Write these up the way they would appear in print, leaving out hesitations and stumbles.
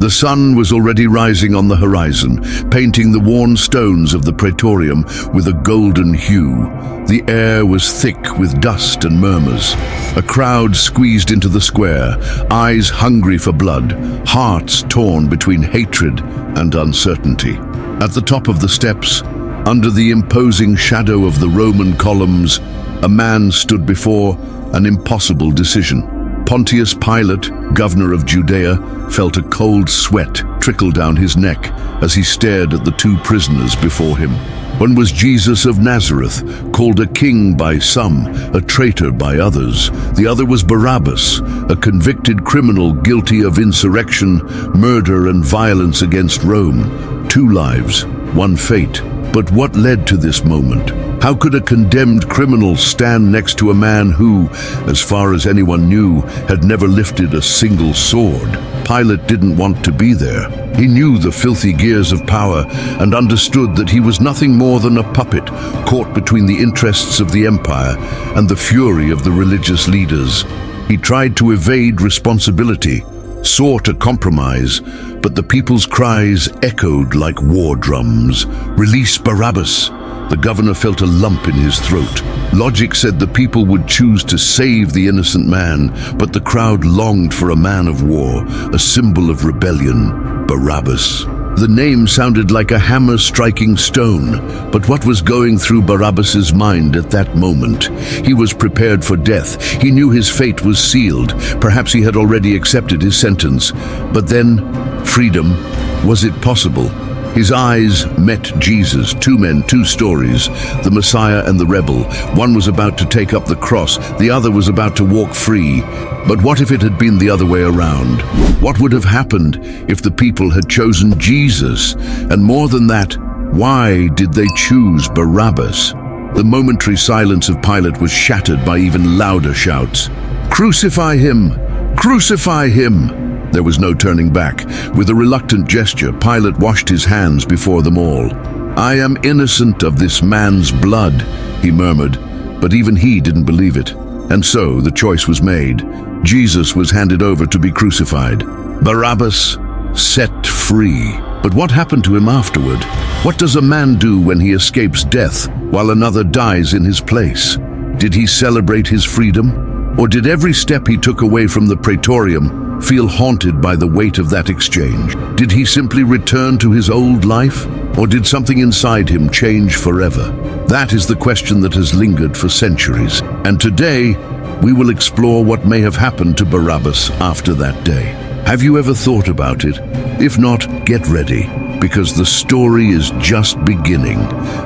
The sun was already rising on the horizon, painting the worn stones of the praetorium with a golden hue. The air was thick with dust and murmurs. A crowd squeezed into the square, eyes hungry for blood, hearts torn between hatred and uncertainty. At the top of the steps, under the imposing shadow of the Roman columns, a man stood before an impossible decision. Pontius Pilate, governor of Judea, felt a cold sweat trickle down his neck as he stared at the two prisoners before him. One was Jesus of Nazareth, called a king by some, a traitor by others. The other was Barabbas, a convicted criminal guilty of insurrection, murder and violence against Rome. Two lives, one fate. But what led to this moment? How could a condemned criminal stand next to a man who, as far as anyone knew, had never lifted a single sword? Pilate didn't want to be there. He knew the filthy gears of power and understood that he was nothing more than a puppet caught between the interests of the empire and the fury of the religious leaders. He tried to evade responsibility, sought a compromise, but the people's cries echoed like war drums. "Release Barabbas!" The governor felt a lump in his throat. Logic said the people would choose to save the innocent man, but the crowd longed for a man of war, a symbol of rebellion, Barabbas. The name sounded like a hammer striking stone, but what was going through Barabbas's mind at that moment? He was prepared for death. He knew his fate was sealed. Perhaps he had already accepted his sentence. But then, freedom. Was it possible? His eyes met Jesus, two men, two stories, the Messiah and the rebel. One was about to take up the cross, the other was about to walk free. But what if it had been the other way around? What would have happened if the people had chosen Jesus? And more than that, why did they choose Barabbas? The momentary silence of Pilate was shattered by even louder shouts. "Crucify him! Crucify him!" There was no turning back. With a reluctant gesture, Pilate washed his hands before them all. "I am innocent of this man's blood," he murmured, but even he didn't believe it. And so the choice was made. Jesus was handed over to be crucified. Barabbas set free. But what happened to him afterward? What does a man do when he escapes death while another dies in his place? Did he celebrate his freedom? Or did every step he took away from the praetorium feel haunted by the weight of that exchange? Did he simply return to his old life? Or did something inside him change forever? That is the question that has lingered for centuries. And today, we will explore what may have happened to Barabbas after that day. Have you ever thought about it? If not, get ready, because the story is just beginning.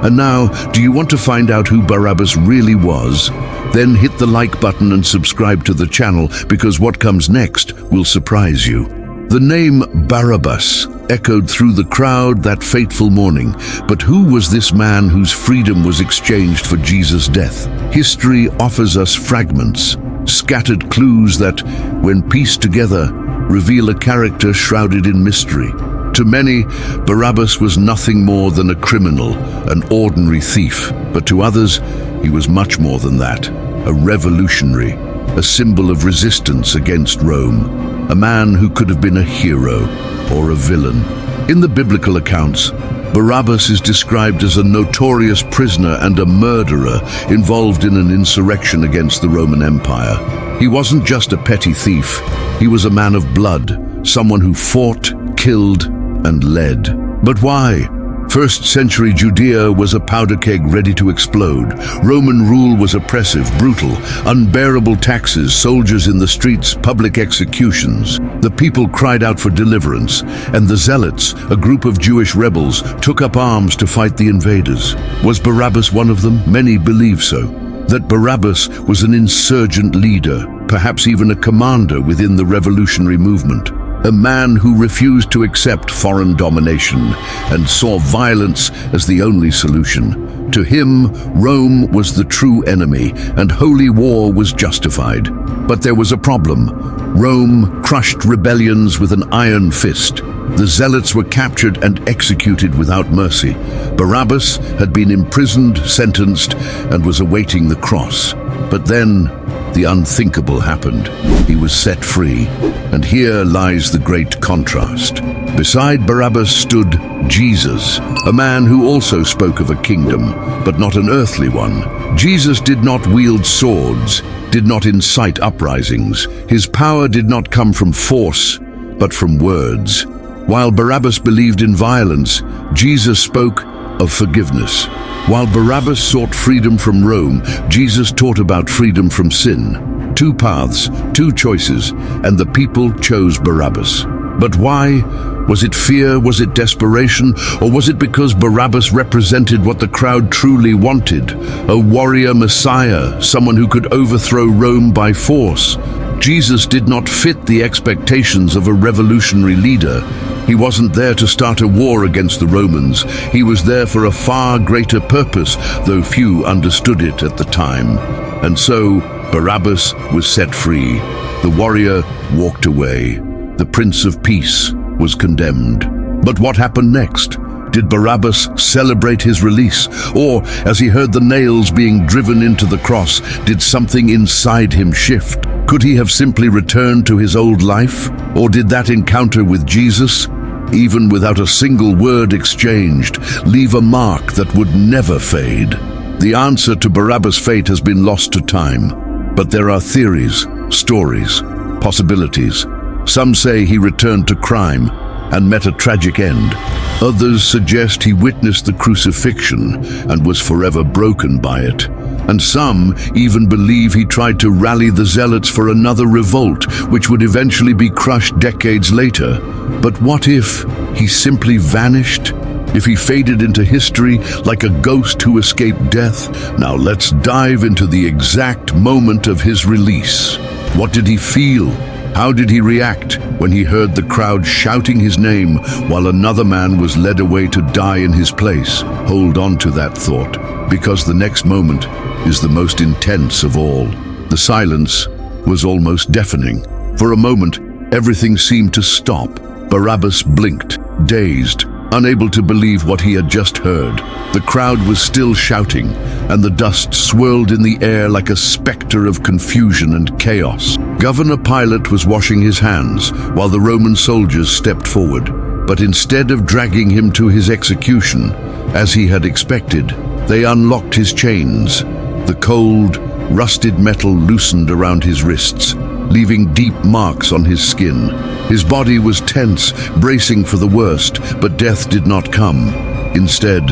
And now, do you want to find out who Barabbas really was? Then hit the like button and subscribe to the channel, because what comes next will surprise you. The name Barabbas echoed through the crowd that fateful morning. But who was this man whose freedom was exchanged for Jesus' death? History offers us fragments, scattered clues that, when pieced together, reveal a character shrouded in mystery. To many, Barabbas was nothing more than a criminal, an ordinary thief. But to others, he was much more than that. A revolutionary, a symbol of resistance against Rome. A man who could have been a hero or a villain. In the biblical accounts, Barabbas is described as a notorious prisoner and a murderer involved in an insurrection against the Roman Empire. He wasn't just a petty thief. He was a man of blood, someone who fought, killed, and led. But why? First-century Judea was a powder keg ready to explode. Roman rule was oppressive, brutal, unbearable taxes, soldiers in the streets, public executions. The people cried out for deliverance, and the Zealots, a group of Jewish rebels, took up arms to fight the invaders. Was Barabbas one of them? Many believe so. That Barabbas was an insurgent leader, perhaps even a commander within the revolutionary movement. A man who refused to accept foreign domination and saw violence as the only solution. To him, Rome was the true enemy, and holy war was justified. But there was a problem. Rome crushed rebellions with an iron fist. The Zealots were captured and executed without mercy. Barabbas had been imprisoned, sentenced, and was awaiting the cross. But then, the unthinkable happened. He was set free, and here lies the great contrast. Beside Barabbas stood Jesus, a man who also spoke of a kingdom, but not an earthly one. Jesus did not wield swords, did not incite uprisings. His power did not come from force, but from words. While Barabbas believed in violence, Jesus spoke of forgiveness. While Barabbas sought freedom from Rome, Jesus taught about freedom from sin. Two paths, two choices, and the people chose Barabbas. But why? Was it fear? Was it desperation? Or was it because Barabbas represented what the crowd truly wanted? A warrior messiah, someone who could overthrow Rome by force. Jesus did not fit the expectations of a revolutionary leader. He wasn't there to start a war against the Romans. He was there for a far greater purpose, though few understood it at the time. And so, Barabbas was set free. The warrior walked away. The Prince of Peace was condemned. But what happened next? Did Barabbas celebrate his release? Or, as he heard the nails being driven into the cross, did something inside him shift? Could he have simply returned to his old life? Or did that encounter with Jesus, even without a single word exchanged, leave a mark that would never fade? The answer to Barabbas' fate has been lost to time. But there are theories, stories, possibilities. Some say he returned to crime and met a tragic end. Others suggest he witnessed the crucifixion and was forever broken by it. And some even believe he tried to rally the zealots for another revolt, which would eventually be crushed decades later. But what if he simply vanished? If he faded into history like a ghost who escaped death? Now let's dive into the exact moment of his release. What did he feel? How did he react when he heard the crowd shouting his name while another man was led away to die in his place? Hold on to that thought, because the next moment is the most intense of all. The silence was almost deafening. For a moment, everything seemed to stop. Barabbas blinked, dazed, unable to believe what he had just heard. The crowd was still shouting, and the dust swirled in the air like a specter of confusion and chaos. Governor Pilate was washing his hands while the Roman soldiers stepped forward. But instead of dragging him to his execution, as he had expected, they unlocked his chains. The cold, rusted metal loosened around his wrists, leaving deep marks on his skin. His body was tense, bracing for the worst, but death did not come. Instead,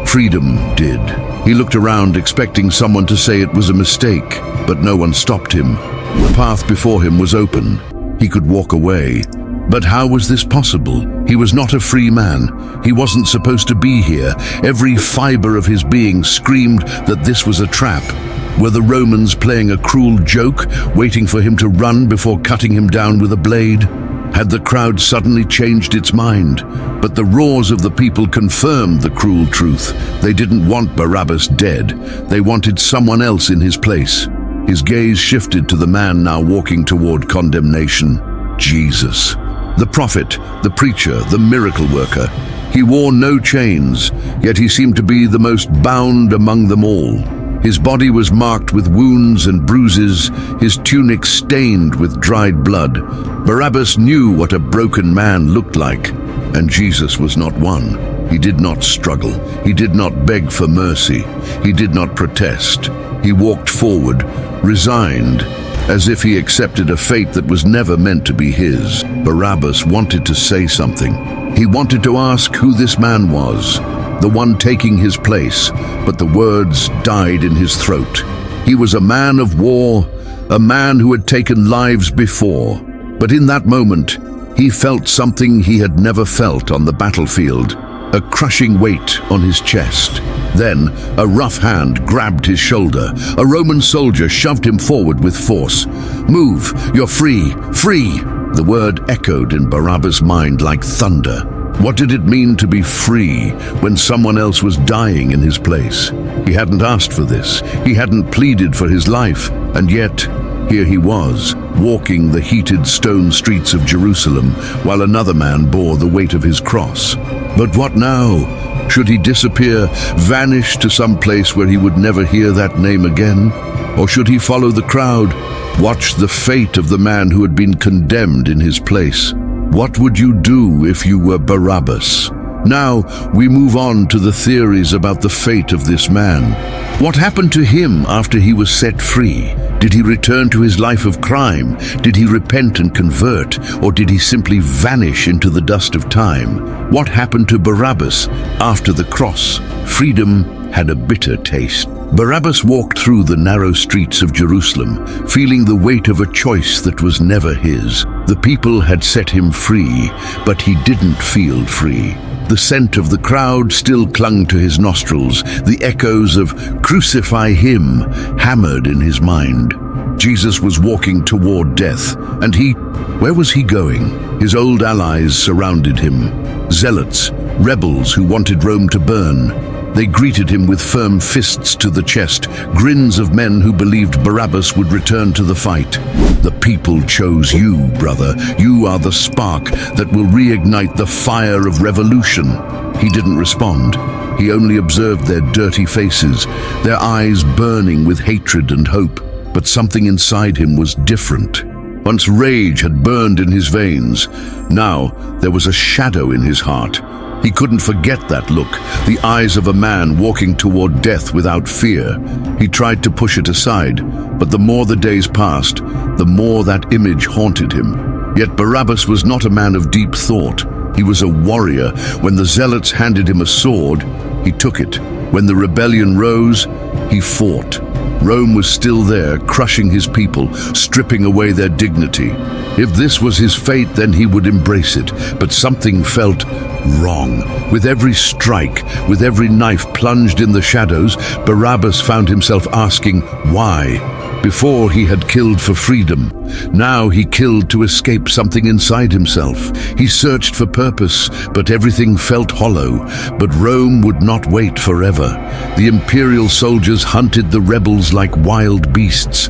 freedom did. He looked around, expecting someone to say it was a mistake, but no one stopped him. The path before him was open. He could walk away. But how was this possible? He was not a free man. He wasn't supposed to be here. Every fiber of his being screamed that this was a trap. Were the Romans playing a cruel joke, waiting for him to run before cutting him down with a blade? Had the crowd suddenly changed its mind? But the roars of the people confirmed the cruel truth. They didn't want Barabbas dead. They wanted someone else in his place. His gaze shifted to the man now walking toward condemnation. Jesus. The prophet, the preacher, the miracle worker. He wore no chains, yet he seemed to be the most bound among them all. His body was marked with wounds and bruises, his tunic stained with dried blood. Barabbas knew what a broken man looked like, and Jesus was not one. He did not struggle. He did not beg for mercy. He did not protest. He walked forward, resigned, as if he accepted a fate that was never meant to be his. Barabbas wanted to say something. He wanted to ask who this man was, the one taking his place, but the words died in his throat. He was a man of war, a man who had taken lives before. But in that moment, he felt something he had never felt on the battlefield, a crushing weight on his chest. Then, a rough hand grabbed his shoulder. A Roman soldier shoved him forward with force. "Move, you're free, free!" The word echoed in Barabbas' mind like thunder. What did it mean to be free when someone else was dying in his place? He hadn't asked for this. He hadn't pleaded for his life. And yet, here he was, walking the heated stone streets of Jerusalem, while another man bore the weight of his cross. But what now? Should he disappear, vanish to some place where he would never hear that name again? Or should he follow the crowd, watch the fate of the man who had been condemned in his place? What would you do if you were Barabbas? Now, we move on to the theories about the fate of this man. What happened to him after he was set free? Did he return to his life of crime? Did he repent and convert? Or did he simply vanish into the dust of time? What happened to Barabbas after the cross? Freedom had a bitter taste. Barabbas walked through the narrow streets of Jerusalem, feeling the weight of a choice that was never his. The people had set him free, but he didn't feel free. The scent of the crowd still clung to his nostrils. The echoes of "Crucify him" hammered in his mind. Jesus was walking toward death, and where was he going? His old allies surrounded him. Zealots, rebels who wanted Rome to burn. They greeted him with firm fists to the chest, grins of men who believed Barabbas would return to the fight. The people chose you, brother. You are the spark that will reignite the fire of revolution. He didn't respond. He only observed their dirty faces, their eyes burning with hatred and hope. But something inside him was different. Once rage had burned in his veins, now there was a shadow in his heart. He couldn't forget that look, the eyes of a man walking toward death without fear. He tried to push it aside, but the more the days passed, the more that image haunted him. Yet Barabbas was not a man of deep thought. He was a warrior. When the zealots handed him a sword, he took it. When the rebellion rose, he fought. Rome was still there, crushing his people, stripping away their dignity. If this was his fate, then he would embrace it. But something felt wrong. With every strike, with every knife plunged in the shadows, Barabbas found himself asking, why? Before he had killed for freedom. Now he killed to escape something inside himself. He searched for purpose, but everything felt hollow. But Rome would not wait forever. The imperial soldiers hunted the rebels like wild beasts.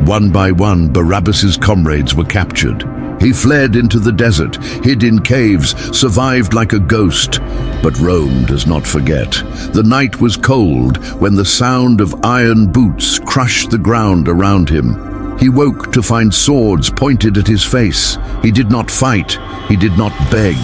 One by one, Barabbas's comrades were captured. He fled into the desert, hid in caves, survived like a ghost. But Rome does not forget. The night was cold when the sound of iron boots crushed the ground around him. He woke to find swords pointed at his face. He did not fight. He did not beg.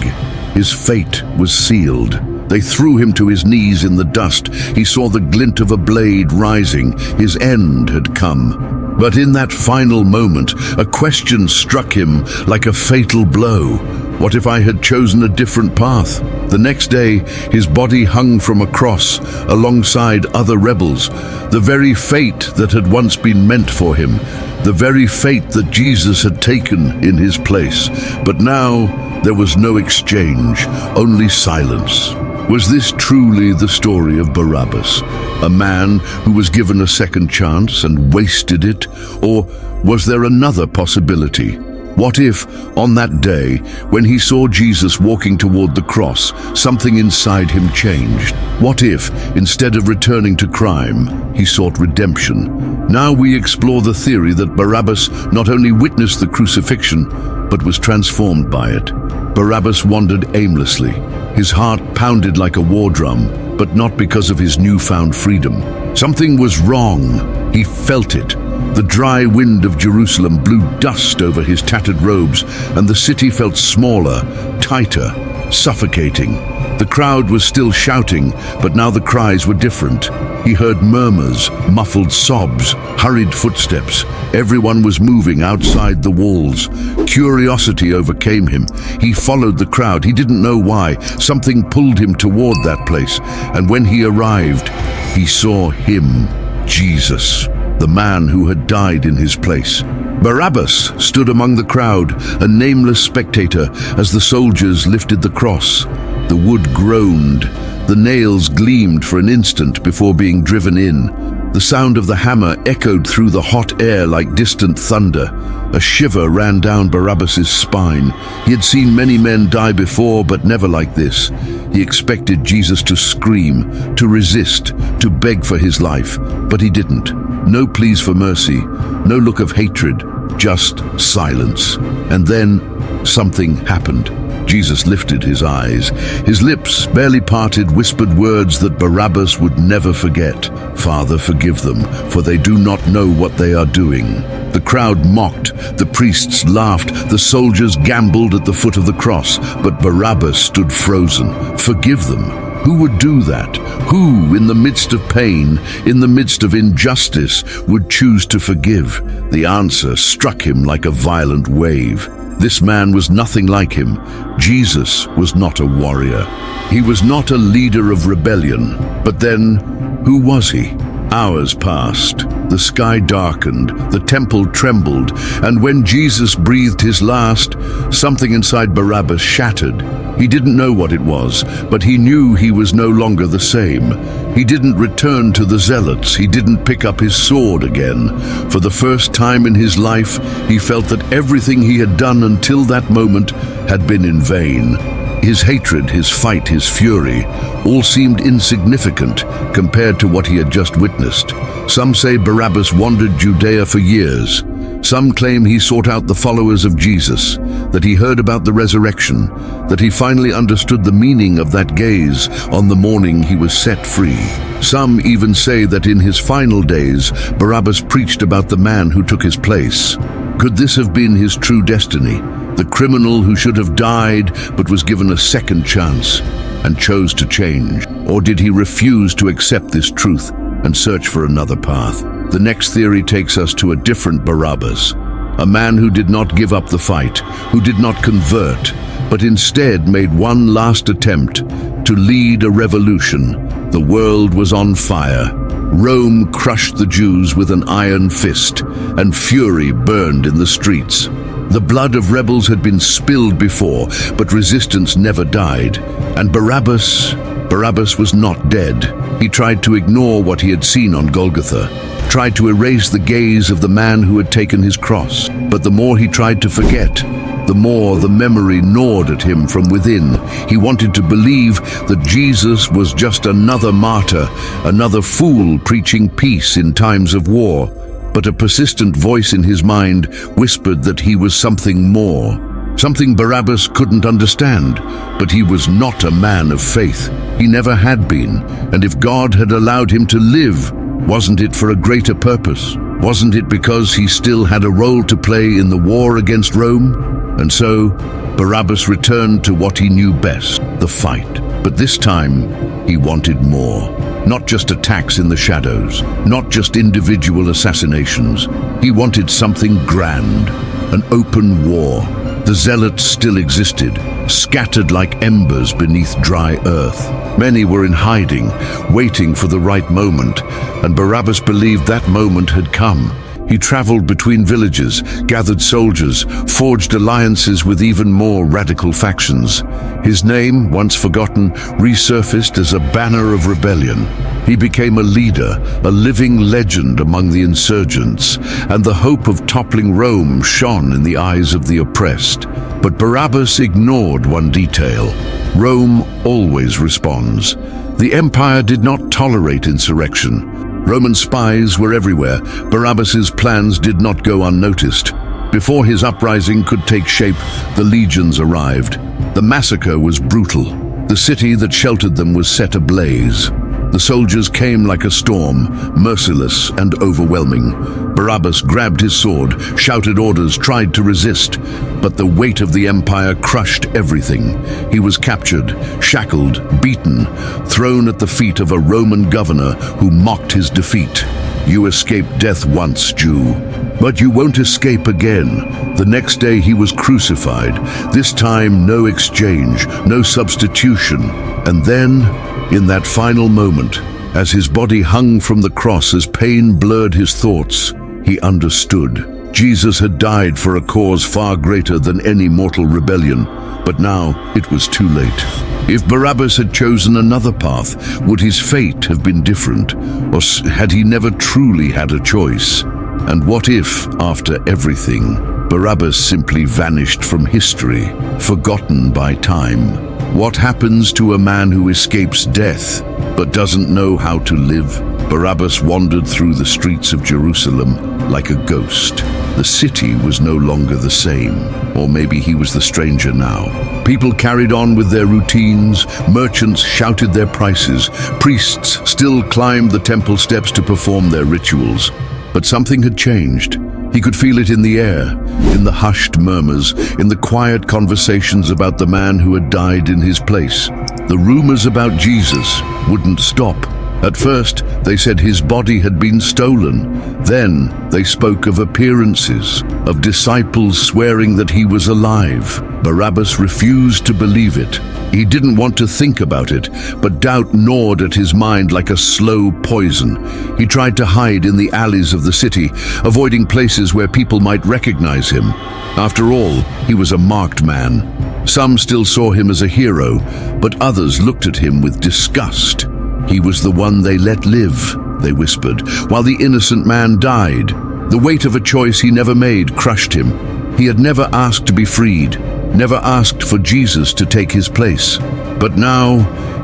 His fate was sealed. They threw him to his knees in the dust. He saw the glint of a blade rising. His end had come. But in that final moment, a question struck him like a fatal blow. What if I had chosen a different path? The next day, his body hung from a cross alongside other rebels. The very fate that had once been meant for him. The very fate that Jesus had taken in his place. But now, there was no exchange, only silence. Was this truly the story of Barabbas? A man who was given a second chance and wasted it? Or was there another possibility? What if, on that day, when he saw Jesus walking toward the cross, something inside him changed? What if, instead of returning to crime, he sought redemption? Now we explore the theory that Barabbas not only witnessed the crucifixion, but was transformed by it. Barabbas wandered aimlessly. His heart pounded like a war drum, but not because of his newfound freedom. Something was wrong. He felt it. The dry wind of Jerusalem blew dust over his tattered robes, and the city felt smaller, tighter, suffocating. The crowd was still shouting, but now the cries were different. He heard murmurs, muffled sobs, hurried footsteps. Everyone was moving outside the walls. Curiosity overcame him. He followed the crowd. He didn't know why. Something pulled him toward that place. And when he arrived, he saw him, Jesus, the man who had died in his place. Barabbas stood among the crowd, a nameless spectator, as the soldiers lifted the cross. The wood groaned. The nails gleamed for an instant before being driven in. The sound of the hammer echoed through the hot air like distant thunder. A shiver ran down Barabbas's spine. He had seen many men die before, but never like this. He expected Jesus to scream, to resist, to beg for his life, but he didn't. No pleas for mercy, no look of hatred, just silence. And then something happened. Jesus lifted his eyes. His lips, barely parted, whispered words that Barabbas would never forget. "Father, forgive them, for they do not know what they are doing." The crowd mocked, the priests laughed, the soldiers gambled at the foot of the cross, but Barabbas stood frozen. Forgive them? Who would do that? Who, in the midst of pain, in the midst of injustice, would choose to forgive? The answer struck him like a violent wave. This man was nothing like him. Jesus was not a warrior. He was not a leader of rebellion. But then, who was he? Hours passed. The sky darkened, the temple trembled, and when Jesus breathed his last, something inside Barabbas shattered. He didn't know what it was, but he knew he was no longer the same. He didn't return to the zealots. He didn't pick up his sword again. For the first time in his life, he felt that everything he had done until that moment had been in vain. His hatred, his fight, his fury, all seemed insignificant compared to what he had just witnessed. Some say Barabbas wandered Judea for years. Some claim he sought out the followers of Jesus, that he heard about the resurrection, that he finally understood the meaning of that gaze on the morning he was set free. Some even say that in his final days, Barabbas preached about the man who took his place. Could this have been his true destiny? The criminal who should have died but was given a second chance and chose to change? Or did he refuse to accept this truth and search for another path? The next theory takes us to a different Barabbas, a man who did not give up the fight, who did not convert, but instead made one last attempt to lead a revolution. The world was on fire. Rome crushed the Jews with an iron fist, and fury burned in the streets. The blood of rebels had been spilled before, but resistance never died. And Barabbas was not dead. He tried to ignore what he had seen on Golgotha, tried to erase the gaze of the man who had taken his cross. But the more he tried to forget, the more the memory gnawed at him from within. He wanted to believe that Jesus was just another martyr, another fool preaching peace in times of war. But a persistent voice in his mind whispered that he was something more, something Barabbas couldn't understand. But he was not a man of faith. He never had been. And if God had allowed him to live, wasn't it for a greater purpose? Wasn't it because he still had a role to play in the war against Rome? And so, Barabbas returned to what he knew best, the fight. But this time, he wanted more. Not just attacks in the shadows, not just individual assassinations. He wanted something grand, an open war. The zealots still existed, scattered like embers beneath dry earth. Many were in hiding, waiting for the right moment, and Barabbas believed that moment had come. He traveled between villages, gathered soldiers, forged alliances with even more radical factions. His name, once forgotten, resurfaced as a banner of rebellion. He became a leader, a living legend among the insurgents, and the hope of toppling Rome shone in the eyes of the oppressed. But Barabbas ignored one detail. Rome always responds. The empire did not tolerate insurrection. Roman spies were everywhere. Barabbas's plans did not go unnoticed. Before his uprising could take shape, the legions arrived. The massacre was brutal. The city that sheltered them was set ablaze. The soldiers came like a storm, merciless and overwhelming. Barabbas grabbed his sword, shouted orders, tried to resist, but the weight of the empire crushed everything. He was captured, shackled, beaten, thrown at the feet of a Roman governor who mocked his defeat. "You escaped death once, Jew, but you won't escape again." The next day he was crucified. This time no exchange, no substitution. And then, in that final moment, as his body hung from the cross, as pain blurred his thoughts, he understood. Jesus had died for a cause far greater than any mortal rebellion, but now it was too late. If Barabbas had chosen another path, would his fate have been different? Or had he never truly had a choice? And what if, after everything, Barabbas simply vanished from history, forgotten by time? What happens to a man who escapes death but doesn't know how to live? Barabbas wandered through the streets of Jerusalem like a ghost. The city was no longer the same, or maybe he was the stranger now. People carried on with their routines, merchants shouted their prices, priests still climbed the temple steps to perform their rituals. But something had changed. He could feel it in the air, in the hushed murmurs, in the quiet conversations about the man who had died in his place. The rumors about Jesus wouldn't stop. At first, they said his body had been stolen. Then, they spoke of appearances, of disciples swearing that he was alive. Barabbas refused to believe it. He didn't want to think about it, but doubt gnawed at his mind like a slow poison. He tried to hide in the alleys of the city, avoiding places where people might recognize him. After all, he was a marked man. Some still saw him as a hero, but others looked at him with disgust. He was the one they let live, they whispered, while the innocent man died. The weight of a choice he never made crushed him. He had never asked to be freed, never asked for Jesus to take his place. But now,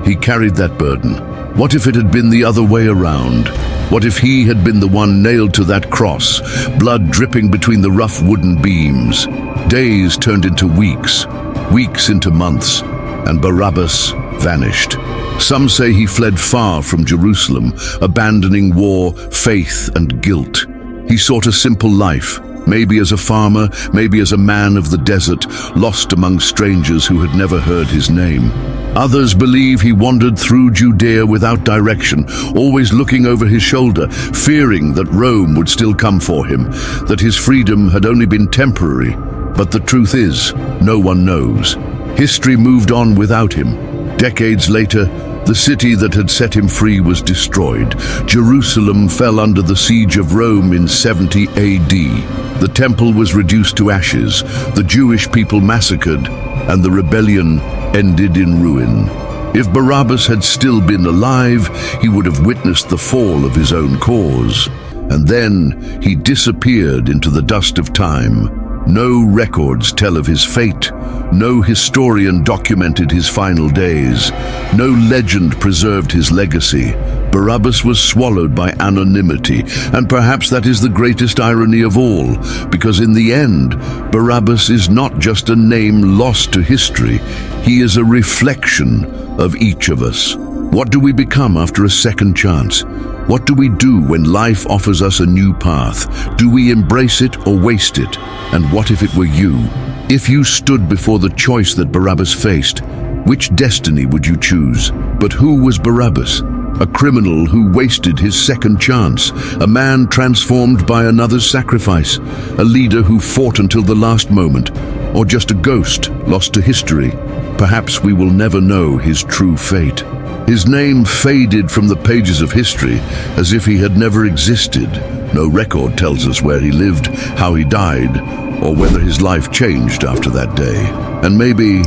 he carried that burden. What if it had been the other way around? What if he had been the one nailed to that cross, blood dripping between the rough wooden beams? Days turned into weeks, weeks into months, and Barabbas vanished. Some say he fled far from Jerusalem, abandoning war, faith, and guilt. He sought a simple life, maybe as a farmer, maybe as a man of the desert, lost among strangers who had never heard his name. Others believe he wandered through Judea without direction, always looking over his shoulder, fearing that Rome would still come for him, that his freedom had only been temporary. But the truth is, no one knows. History moved on without him. Decades later, the city that had set him free was destroyed. Jerusalem fell under the siege of Rome in 70 AD. The temple was reduced to ashes, the Jewish people massacred, and the rebellion ended in ruin. If Barabbas had still been alive, he would have witnessed the fall of his own cause. And then he disappeared into the dust of time. No records tell of his fate. No historian documented his final days. No legend preserved his legacy. Barabbas was swallowed by anonymity, and perhaps that is the greatest irony of all, because in the end, Barabbas is not just a name lost to history. He is a reflection of each of us. What do we become after a second chance? What do we do when life offers us a new path? Do we embrace it or waste it? And what if it were you? If you stood before the choice that Barabbas faced, which destiny would you choose? But who was Barabbas? A criminal who wasted his second chance, a man transformed by another's sacrifice, a leader who fought until the last moment, or just a ghost lost to history? Perhaps we will never know his true fate. His name faded from the pages of history as if he had never existed. No record tells us where he lived, how he died, or whether his life changed after that day. And maybe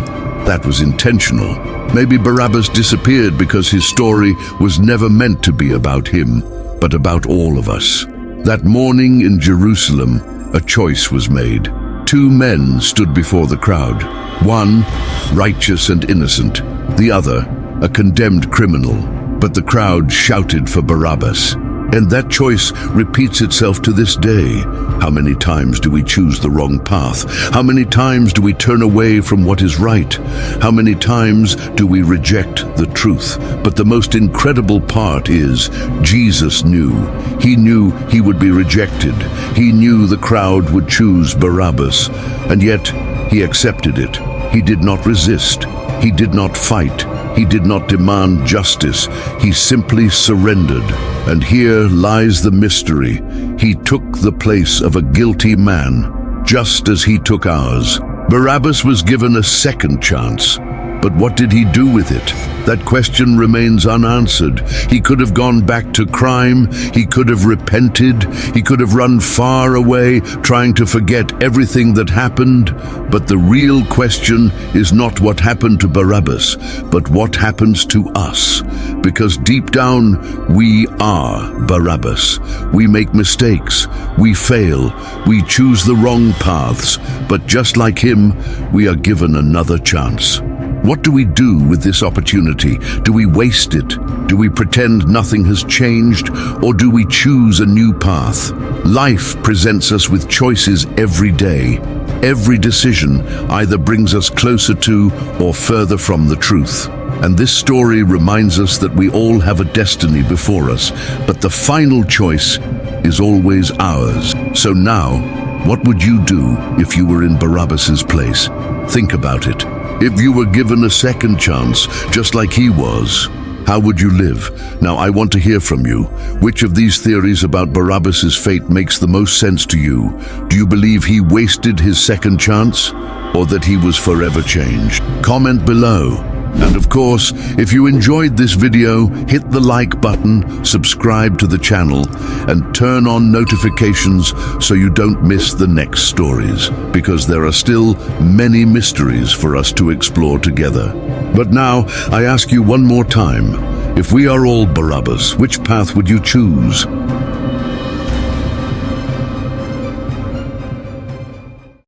that was intentional. Maybe Barabbas disappeared because his story was never meant to be about him, but about all of us. That morning in Jerusalem, a choice was made. Two men stood before the crowd. One, righteous and innocent. The other, a condemned criminal. But the crowd shouted for Barabbas. And that choice repeats itself to this day. How many times do we choose the wrong path? How many times do we turn away from what is right? How many times do we reject the truth? But the most incredible part is, Jesus knew. He knew he would be rejected. He knew the crowd would choose Barabbas. And yet, he accepted it. He did not resist. He did not fight. He did not demand justice. He simply surrendered. And here lies the mystery. He took the place of a guilty man, just as he took ours. Barabbas was given a second chance. But what did he do with it? That question remains unanswered. He could have gone back to crime. He could have repented. He could have run far away, trying to forget everything that happened. But the real question is not what happened to Barabbas, but what happens to us. Because deep down, we are Barabbas. We make mistakes. We fail. We choose the wrong paths. But just like him, we are given another chance. What do we do with this opportunity? Do we waste it? Do we pretend nothing has changed? Or do we choose a new path? Life presents us with choices every day. Every decision either brings us closer to or further from the truth. And this story reminds us that we all have a destiny before us, but the final choice is always ours. So now, what would you do if you were in Barabbas's place? Think about it. If you were given a second chance, just like he was, how would you live? Now, I want to hear from you. Which of these theories about Barabbas's fate makes the most sense to you? Do you believe he wasted his second chance, or that he was forever changed? Comment below. And of course, if you enjoyed this video, hit the like button, subscribe to the channel, and turn on notifications so you don't miss the next stories, because there are still many mysteries for us to explore together. But now, I ask you one more time, if we are all Barabbas, which path would you choose?